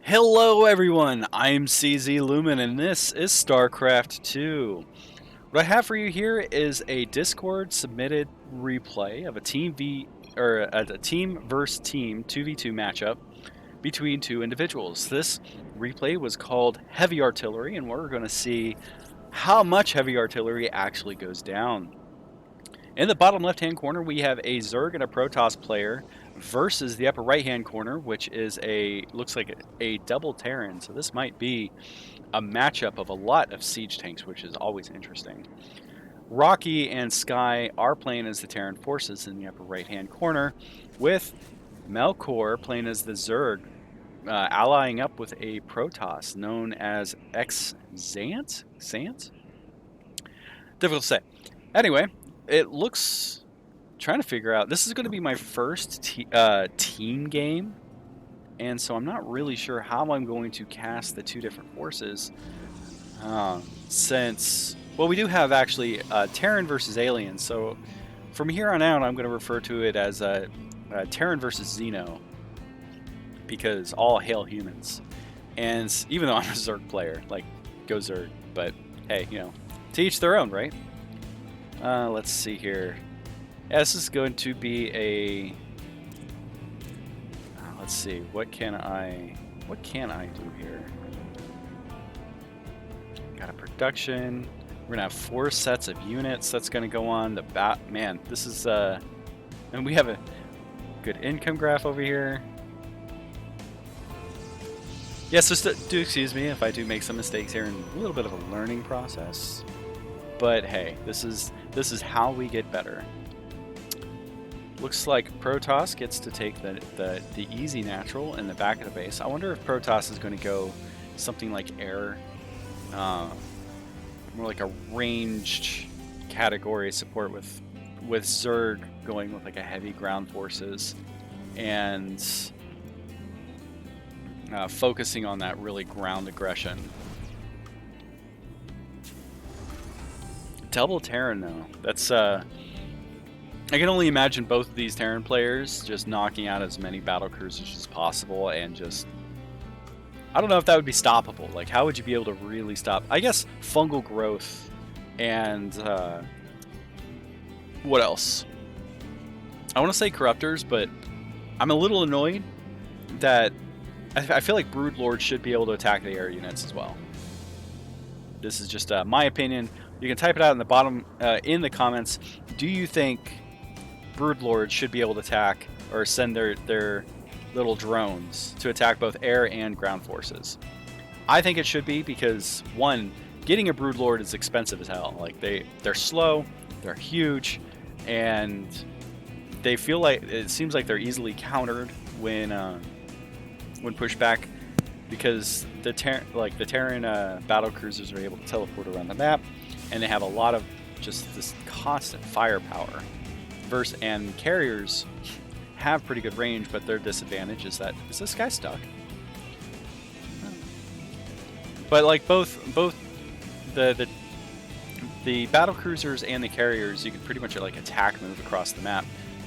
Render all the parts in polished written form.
Hello everyone, I'm CZ Lumen and this is StarCraft 2. What I have for you here is a Discord submitted replay of a team versus team 2v2 matchup between two individuals. This replay was called Heavy Artillery, and we're going to see how much heavy artillery actually goes down. In the bottom left-hand corner, we have a Zerg and a Protoss player versus the upper right-hand corner, which is looks like a double Terran. So this might be a matchup of a lot of siege tanks, which is always interesting. Rocky and Sky are playing as the Terran forces in the upper right-hand corner, with Melkor playing as the Zerg, allying up with a Protoss known as Xant? Difficult to say. Anyway, it looks, trying to figure out, this is going to be my first team game, and so I'm not really sure how I'm going to cast the two different forces, since, well, we do have actually Terran versus Alien, so from here on out I'm going to refer to it as Terran versus Xeno, because all hail humans. And even though I'm a Zerg player, like, go Zerg, but hey, you know, to each their own, right? Let's see here. Yeah, this is going to be a... let's see, what can I do here? Got a production. We're gonna have 4 sets of units that's gonna go on the bat. Man, this is and we have a good income graph over here. Yes, yeah, so do excuse me if I do make some mistakes here, and a little bit of a learning process. But hey, this is how we get better. Looks like Protoss gets to take the easy natural in the back of the base. I wonder if Protoss is going to go something like air, more like a ranged category support with Zerg going with like a heavy ground forces and focusing on that really ground aggression. Double Terran though, that's I can only imagine both of these Terran players just knocking out as many battle cruisers as possible, and just, I don't know if that would be stoppable. Like, how would you be able to really stop? I guess fungal growth and what else? I want to say corruptors, but I'm a little annoyed that I feel like Broodlord should be able to attack the air units as well. This is just my opinion. You can type it out in the bottom in the comments. Do you think Broodlords should be able to attack or send their little drones to attack both air and ground forces? I think it should be, because one, getting a Broodlord is expensive as hell. Like, they're slow, they're huge, and they feel like, it seems like they're easily countered when pushed back, because the Terran battle cruisers are able to teleport around the map, and they have a lot of just this constant firepower. And carriers have pretty good range, but their disadvantage is that, is this guy stuck? But like both the battle cruisers and the carriers, you can pretty much like attack move across the map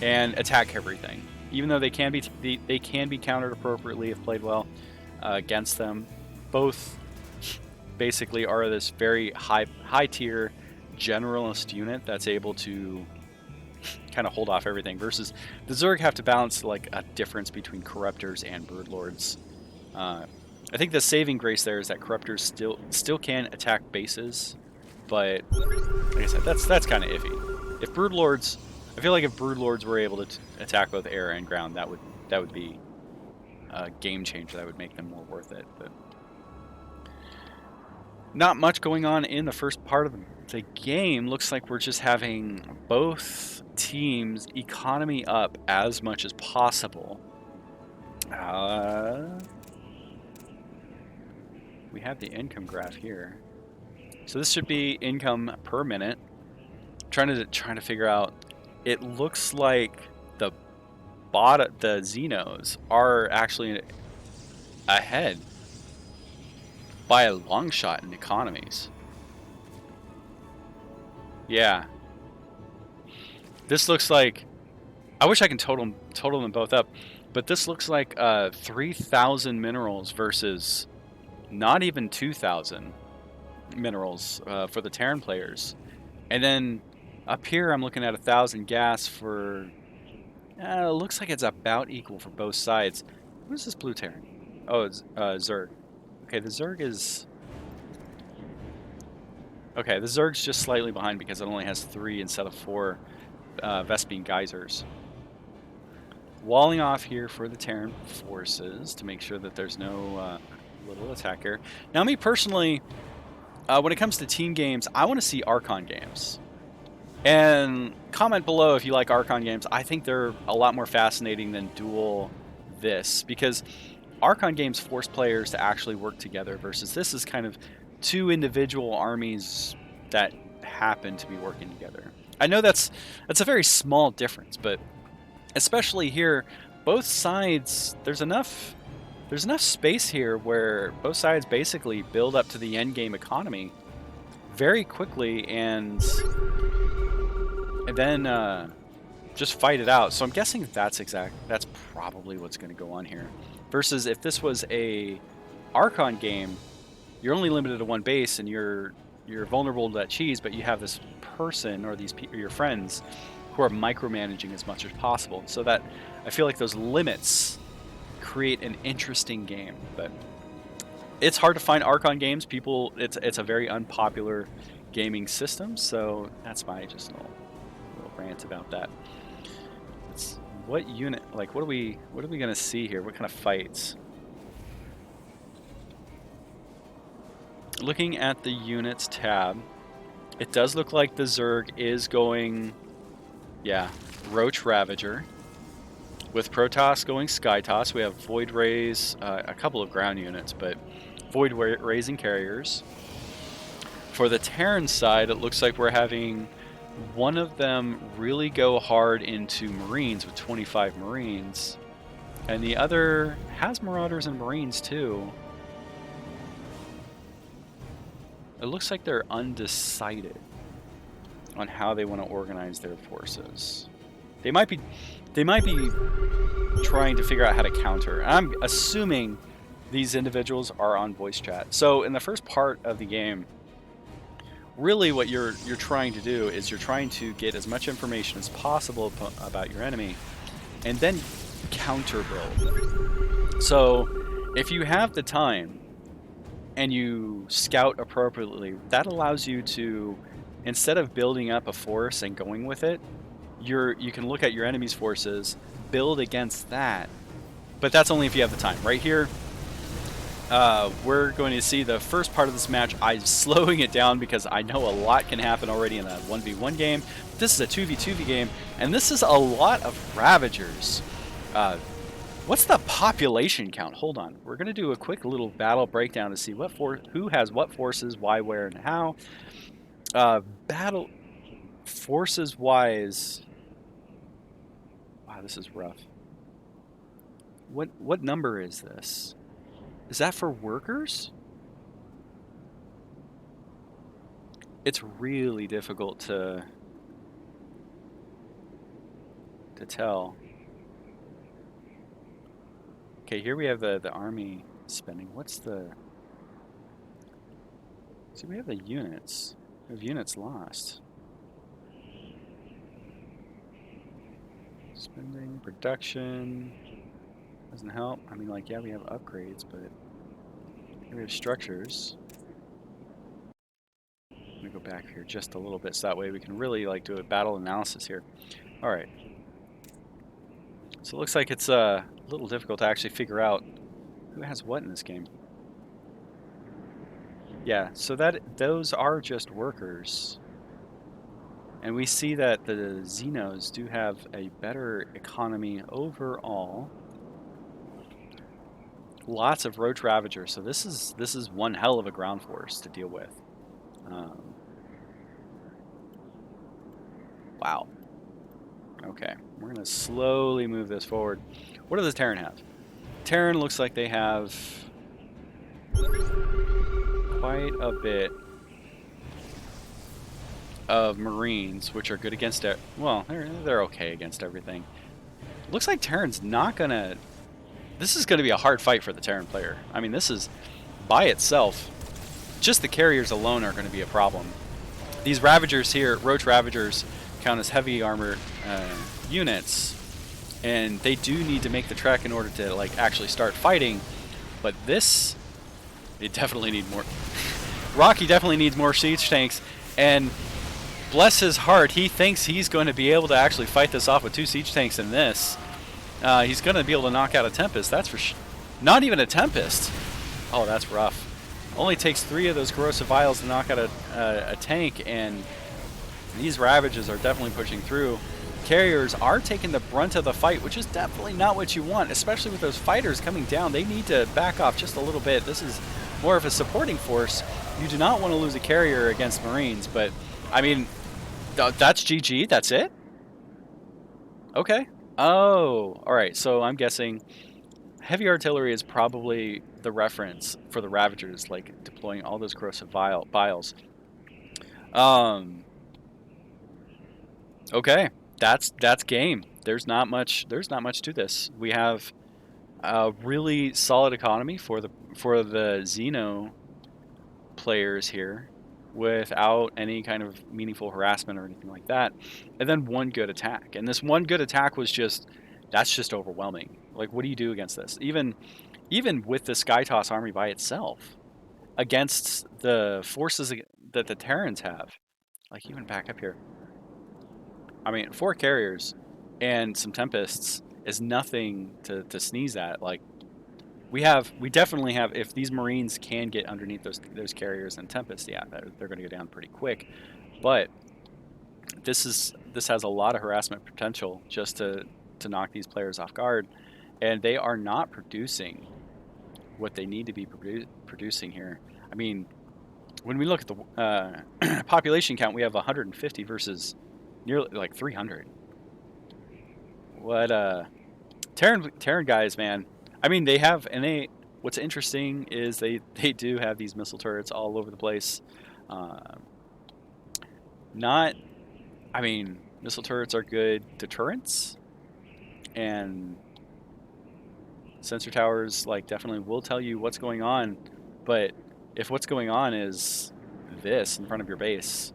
and attack everything. Even though they can be countered appropriately if played well against them. Both basically are this very high tier generalist unit that's able to kind of hold off everything, versus the Zerg have to balance like a difference between Corruptors and Broodlords. I think the saving grace there is that Corruptors still can attack bases, but like I said, that's kind of iffy. If Broodlords, I feel like if Broodlords were able to attack both air and ground, that would be a game changer. That would make them more worth it. But not much going on in the first part of the game. Looks like we're just having both teams economy up as much as possible. We have the income graph here, so this should be income per minute. Trying to figure out. It looks like the Xenos are actually ahead by a long shot in economies. Yeah. This looks like, I wish I can total them both up. But this looks like 3,000 minerals versus not even 2,000 minerals for the Terran players. And then up here, I'm looking at 1,000 gas for. It looks like it's about equal for both sides. Who's this blue Terran? Oh, it's Zerg. Okay, the Zerg is. Okay, the Zerg's just slightly behind because it only has 3 instead of 4 Vespene geysers. Walling off here for the Terran forces to make sure that there's no little attack here. Now, me personally, when it comes to team games, I want to see Archon games. And comment below if you like Archon games. I think they're a lot more fascinating than Duel this, because Archon games force players to actually work together versus this is kind of 2 individual armies that happen to be working together. I know that's a very small difference, but especially here, both sides, there's enough space here where both sides basically build up to the end game economy very quickly and then just fight it out. So I'm guessing that's probably what's going to go on here. Versus if this was a Archon game, you're only limited to 1 base and you're vulnerable to that cheese, but you have this person or these people, your friends, who are micromanaging as much as possible. So that I feel like those limits create an interesting game. But it's hard to find Archon games. It's a very unpopular gaming system. So that's my just little rant about that. What unit? Like, what are we gonna see here? What kind of fights? Looking at the units tab, it does look like the Zerg is going, yeah, Roach Ravager. With Protoss going Skytoss, we have Void Rays, a couple of ground units, but Void Rays and Carriers. For the Terran side, it looks like we're having one of them really go hard into Marines with 25 Marines, and the other has Marauders and Marines too. It looks like they're undecided on how they want to organize their forces. They might be trying to figure out how to counter. I'm assuming these individuals are on voice chat. So in the first part of the game, really what you're trying to do is you're trying to get as much information as possible about your enemy and then counter build. So if you have the time and you scout appropriately, that allows you to, instead of building up a force and going with it, you can look at your enemy's forces, build against that, but that's only if you have the time. Right here, we're going to see the first part of this match. I'm slowing it down because I know a lot can happen already in a 1v1 game. This is a 2v2v game, and this is a lot of Ravagers. What's the population count? Hold on. We're going to do a quick little battle breakdown to see who has what forces, why, where, and how. Battle forces-wise... Wow, this is rough. What number is this? Is that for workers? It's really difficult to tell. Okay, here we have the army spending. What's the... See, we have the units. We have units lost. Spending, production... Doesn't help. I mean, like, yeah, we have upgrades, but here we have structures. Let me go back here just a little bit so that way we can really, like, do a battle analysis here. All right. So it looks like it's a little difficult to actually figure out who has what in this game. Yeah, so those are just workers. And we see that the Xenos do have a better economy overall. Lots of roach ravagers, so this is one hell of a ground force to deal with. Wow. Okay, we're gonna slowly move this forward. What does the Terran have? Terran looks like they have quite a bit of Marines, which are good against it. Well, they're okay against everything. Looks like Terran's not gonna... This is gonna be a hard fight for the Terran player. I mean, this is, by itself, just the carriers alone are gonna be a problem. These Ravagers here, Roach Ravagers, count as heavy armor units, and they do need to make the trek in order to like actually start fighting. But this, they definitely need more. Rocky definitely needs more siege tanks, and bless his heart, he thinks he's going to be able to actually fight this off with 2 siege tanks in this. He's going to be able to knock out a Tempest, that's for sure. Not even a Tempest. Oh, that's rough. Only takes 3 of those corrosive vials to knock out a tank, and these Ravages are definitely pushing through. Carriers are taking the brunt of the fight, which is definitely not what you want, especially with those fighters coming down. They need to back off just a little bit. This is more of a supporting force. You do not want to lose a carrier against Marines, but, I mean, that's GG? That's it? Okay. Oh, alright, so I'm guessing heavy artillery is probably the reference for the Ravagers, like deploying all those corrosive vials. Okay, that's game. There's not much to this. We have a really solid economy for the Xeno players here, without any kind of meaningful harassment or anything like that, and then one good attack. And this one good attack was just overwhelming. Like, what do you do against this? Even with the Skytoss army by itself, against the forces that the Terrans have, like even back up here. I mean, 4 carriers and some Tempests is nothing to sneeze at. Like, we definitely have, if these Marines can get underneath those carriers and Tempests, yeah, they're going to go down pretty quick. But this has a lot of harassment potential just to knock these players off guard, and they are not producing what they need to be producing here. I mean, when we look at the population count, we have 150 versus nearly like 300. What Terran guys, man. I mean, what's interesting is they do have these missile turrets all over the place. I mean, missile turrets are good deterrents, and sensor towers like definitely will tell you what's going on. But if what's going on is this in front of your base,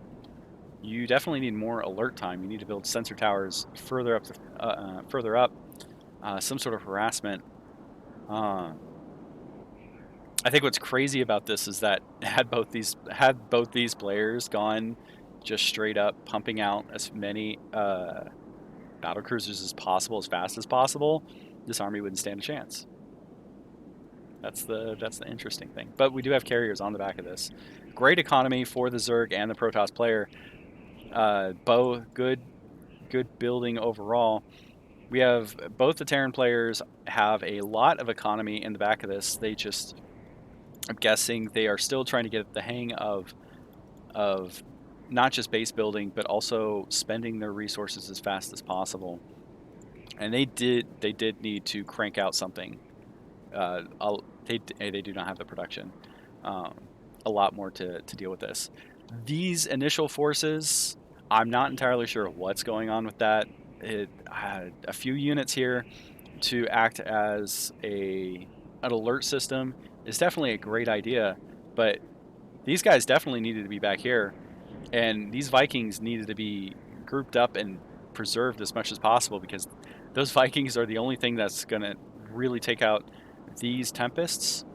you definitely need more alert time. You need to build sensor towers further up, some sort of harassment. I think what's crazy about this is that had both these players gone just straight up pumping out as many battle cruisers as possible, as fast as possible, this army wouldn't stand a chance. That's the interesting thing. But we do have carriers on the back of this. Great economy for the Zerg and the Protoss player. Both good building overall. We have both the Terran players have a lot of economy in the back of this. They just, I'm guessing they are still trying to get the hang of not just base building, but also spending their resources as fast as possible. And they did need to crank out something. They do not have the production. A lot more to deal with this. These initial forces, I'm not entirely sure what's going on with that. A few units here to act as an alert system is definitely a great idea, but these guys definitely needed to be back here, and these Vikings needed to be grouped up and preserved as much as possible, because those Vikings are the only thing that's going to really take out these Tempests.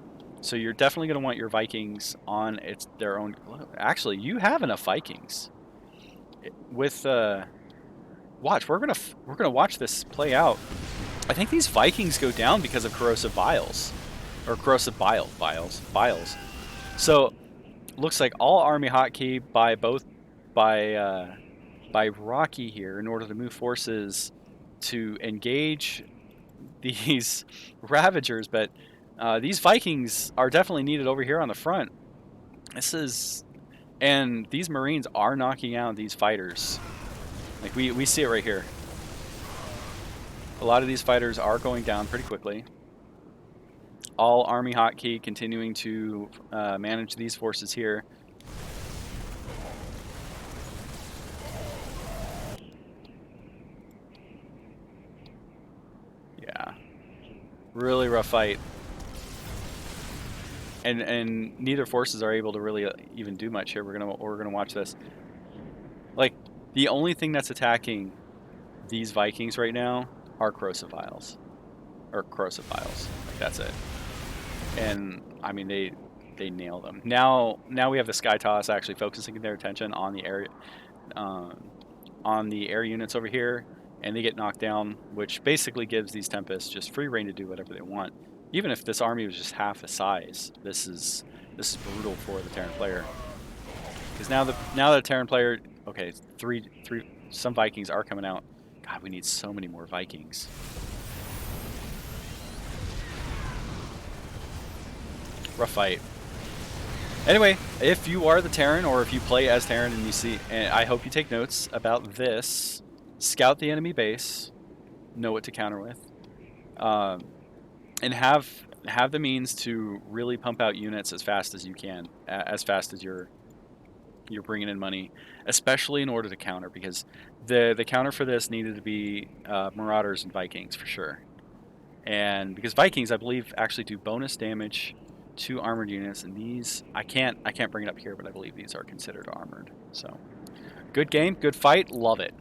So you're definitely going to want your Vikings on their own. Actually, you have enough Vikings. With watch, we're gonna watch this play out. I think these Vikings go down because of corrosive vials, or corrosive vials. So looks like all army hotkey by Rocky here in order to move forces to engage these Ravagers, but these Vikings are definitely needed over here on the front. And these Marines are knocking out these fighters. Like, we see it right here. A lot of these fighters are going down pretty quickly. All army hotkey continuing to manage these forces here. Really rough fight. And neither forces are able to really even do much here. We're gonna watch this. Like, the only thing that's attacking these Vikings right now are corrosive vials. Or corrosive vials. Like, that's it. And I mean they nail them. Now we have the Sky Toss actually focusing their attention on the air units over here, and they get knocked down, which basically gives these Tempests just free reign to do whatever they want. Even if this army was just half the size, this is brutal for the Terran player. Because now the Terran player, okay, three some Vikings are coming out. God, we need so many more Vikings. Rough fight. Anyway, if you are the Terran or if you play as Terran and you see, and I hope you take notes about this, scout the enemy base, know what to counter with, and have the means to really pump out units as fast as you can, as fast as you're bringing in money, especially in order to counter, because the counter for this needed to be Marauders and Vikings for sure, and because Vikings I believe actually do bonus damage to armored units, and these I can't bring it up here, but I believe these are considered armored. So good game, good fight, love it.